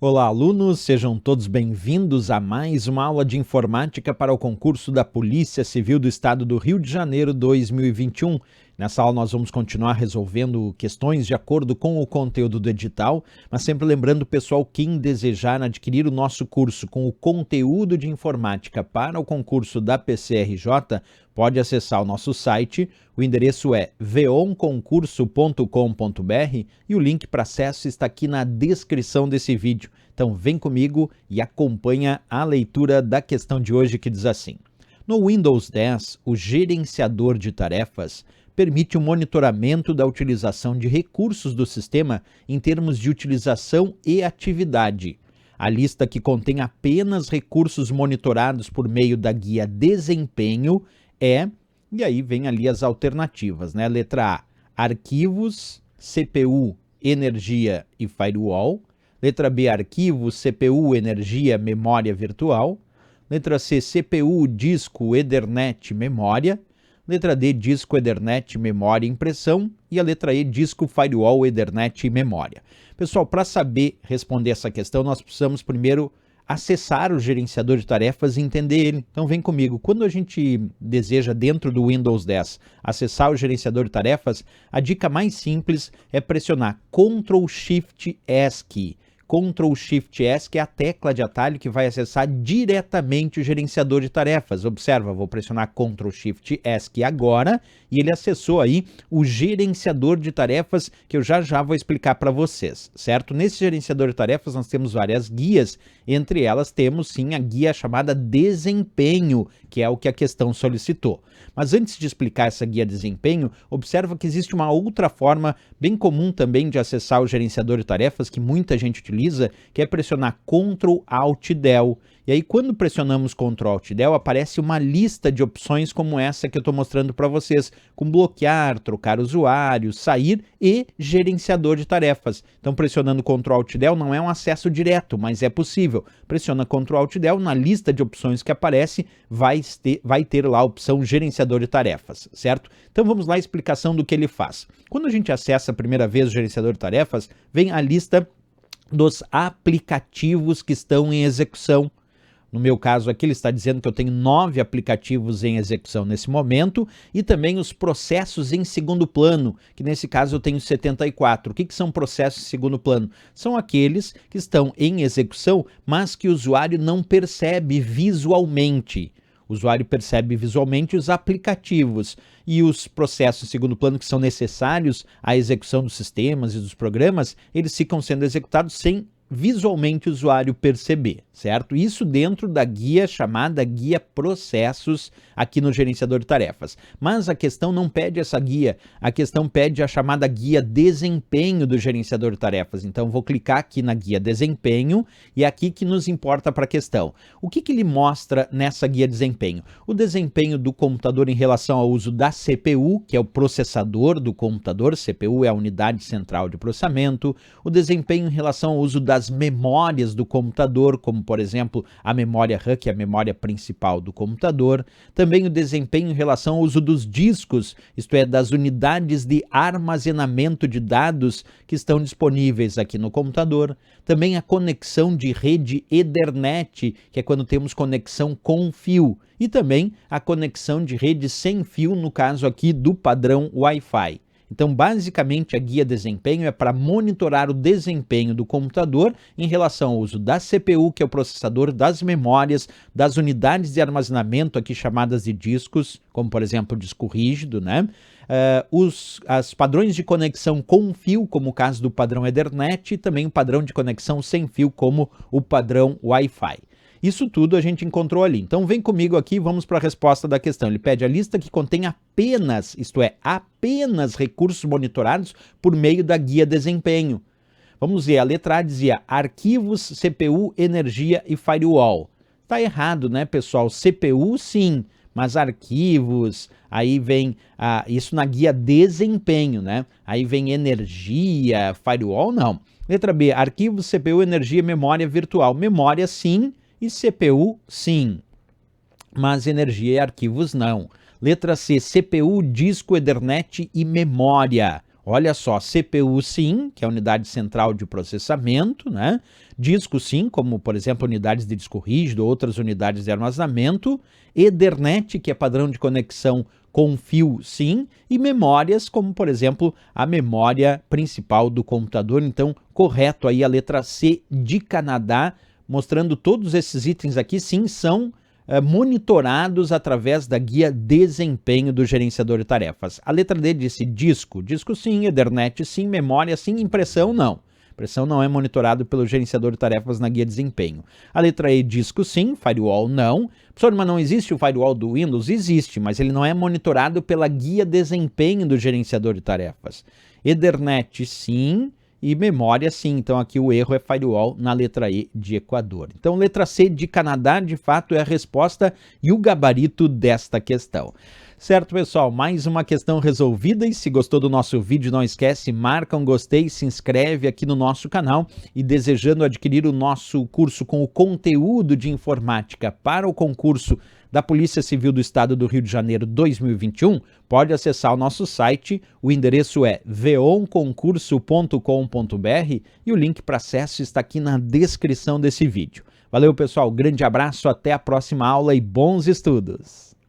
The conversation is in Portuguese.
Olá, alunos, sejam todos bem-vindos a mais uma aula de informática para o concurso da Polícia Civil do Estado do Rio de Janeiro 2021. Nessa aula nós vamos continuar resolvendo questões de acordo com o conteúdo do edital, mas sempre lembrando, pessoal, quem desejar adquirir o nosso curso com o conteúdo de informática para o concurso da PCRJ, pode acessar o nosso site. O endereço é veonconcurso.com.br e o link para acesso está aqui na descrição desse vídeo. Então vem comigo e acompanha a leitura da questão de hoje, que diz assim: no Windows 10, o gerenciador de tarefas permite o monitoramento da utilização de recursos do sistema em termos de utilização e atividade. A lista que contém apenas recursos monitorados por meio da guia Desempenho é, e aí vem ali as alternativas, né? Letra A, arquivos, CPU, energia e firewall. Letra B, arquivos, CPU, energia, memória virtual. Letra C, CPU, disco, Ethernet, memória. Letra D, disco, Ethernet, memória e impressão. E a letra E, disco, firewall, Ethernet e memória. Pessoal, para saber responder essa questão, nós precisamos primeiro acessar o gerenciador de tarefas e entender ele. Então vem comigo. Quando a gente deseja, dentro do Windows 10, acessar o gerenciador de tarefas, a dica mais simples é pressionar Ctrl+Shift+ESC. Ctrl+Shift+ESC é a tecla de atalho que vai acessar diretamente o gerenciador de tarefas. Observa, vou pressionar Ctrl+Shift+ESC agora e ele acessou aí o gerenciador de tarefas, que eu já vou explicar para vocês, certo? Nesse gerenciador de tarefas nós temos várias guias, entre elas temos sim a guia chamada Desempenho, que é o que a questão solicitou. Mas antes de explicar essa guia Desempenho, observa que existe uma outra forma bem comum também de acessar o gerenciador de tarefas, que muita gente utiliza, que é pressionar Ctrl+Alt+Del. E aí, quando pressionamos Ctrl+Alt+Del, aparece uma lista de opções como essa que eu estou mostrando para vocês, com bloquear, trocar usuário, sair e gerenciador de tarefas. Então, pressionando Ctrl+Alt+Del não é um acesso direto, mas é possível. Pressiona Ctrl+Alt+Del, na lista de opções que aparece, vai ter lá a opção gerenciador de tarefas, certo? Então, vamos lá, a explicação do que ele faz. Quando a gente acessa a primeira vez o gerenciador de tarefas, vem a lista dos aplicativos que estão em execução. No meu caso aqui, ele está dizendo que eu tenho 9 aplicativos em execução nesse momento e também os processos em segundo plano, que nesse caso eu tenho 74. O que são processos em segundo plano? São aqueles que estão em execução, mas que o usuário não percebe visualmente. O usuário percebe visualmente os aplicativos e os processos em segundo plano que são necessários à execução dos sistemas e dos programas, eles ficam sendo executados sem visualmente o usuário perceber, certo? Isso dentro da guia chamada Guia Processos aqui no gerenciador de tarefas. Mas a questão não pede essa guia, a questão pede a chamada Guia Desempenho do gerenciador de tarefas. Então vou clicar aqui na Guia Desempenho e é aqui que nos importa para a questão. O que ele mostra nessa Guia Desempenho? O desempenho do computador em relação ao uso da CPU, que é o processador do computador, CPU é a unidade central de processamento, o desempenho em relação ao uso das memórias do computador, como por exemplo a memória RAM, que é a memória principal do computador, também o desempenho em relação ao uso dos discos, isto é, das unidades de armazenamento de dados que estão disponíveis aqui no computador, também a conexão de rede Ethernet, que é quando temos conexão com fio, e também a conexão de rede sem fio, no caso aqui do padrão Wi-Fi. Então, basicamente, a guia desempenho é para monitorar o desempenho do computador em relação ao uso da CPU, que é o processador, das memórias, das unidades de armazenamento, aqui chamadas de discos, como por exemplo o disco rígido, né? Os padrões de conexão com fio, como o caso do padrão Ethernet, e também o padrão de conexão sem fio, como o padrão Wi-Fi. Isso tudo a gente encontrou ali. Então vem comigo aqui e vamos para a resposta da questão. Ele pede a lista que contém apenas, isto é, apenas recursos monitorados por meio da guia Desempenho. Vamos ver, a letra A dizia arquivos, CPU, energia e firewall. Tá errado, né, pessoal? CPU sim, mas arquivos, aí vem isso na guia Desempenho, né? Aí vem energia, firewall não. Letra B, arquivos, CPU, energia, memória virtual. Memória sim, e CPU, sim, mas energia e arquivos não. Letra C, CPU, disco, Ethernet e memória. Olha só, CPU sim, que é a unidade central de processamento, né? Disco sim, como por exemplo unidades de disco rígido, outras unidades de armazenamento, Ethernet, que é padrão de conexão com fio sim, e memórias, como por exemplo a memória principal do computador. Então, correto aí a letra C de Canadá, mostrando todos esses itens aqui sim são monitorados através da guia desempenho do gerenciador de tarefas. A letra D disse disco, disco sim, Ethernet sim, memória sim, impressão não. Impressão não é monitorado pelo gerenciador de tarefas na guia desempenho. A letra E, disco sim, firewall não. Professor, mas não existe o firewall do Windows? Existe, mas ele não é monitorado pela guia desempenho do gerenciador de tarefas. Ethernet sim, e memória sim, então aqui o erro é firewall na letra E de Equador. Então letra C de Canadá de fato é a resposta e o gabarito desta questão. Certo, pessoal, mais uma questão resolvida, e se gostou do nosso vídeo não esquece, marca um gostei, se inscreve aqui no nosso canal, e desejando adquirir o nosso curso com o conteúdo de informática para o concurso da Polícia Civil do Estado do Rio de Janeiro 2021, pode acessar o nosso site, o endereço é veonconcurso.com.br e o link para acesso está aqui na descrição desse vídeo. Valeu, pessoal, grande abraço, até a próxima aula e bons estudos!